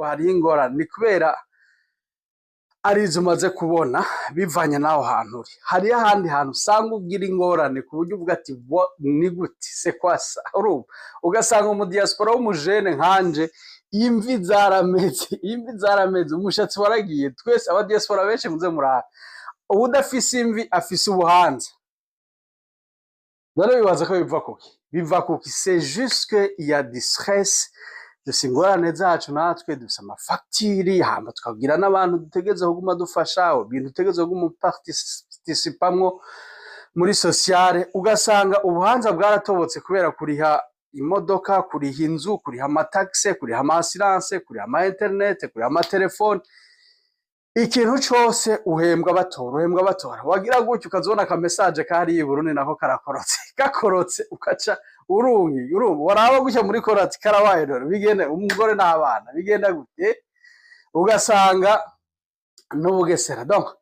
ngo hari ingorane ni kubera arizo umaze kubona bivanye naho hantu uri. Hari ahandi hantu usanga ugira ingorane ku buryo uvuga ati ni gute se kwasa ugasanga mu diaspora w'umujene nkanje imvi zarameze umushatsi waragiye. Twese aba diaspora benshi muze muraha udafise imvi afise ubuhanza. None bibaza ko biva kuki c'est juste que il y a du stress dufise ingorane zacu natwe dufise amafagitire hamba tukagira n'abantu dutegeze kuguma dufasha ibintu dutegeze kuguma participamwo muri sociale. Ugasanga ubuhanza bwaratobotse kubera kuriha imodoka, kuriha inzu, kuriha amataxe, kuriha amaassurance, kuriha ama internet, kuriha amatelefone. Ikintu cyose uhembwa batora wagira gutyo ukazona ka message kari i Burundi nako gakorotse ukaca urumva waraba gutya muri korati karabaye rero bigende umugore n'abana bigenda gute ugasanga n'ubugesera. Donc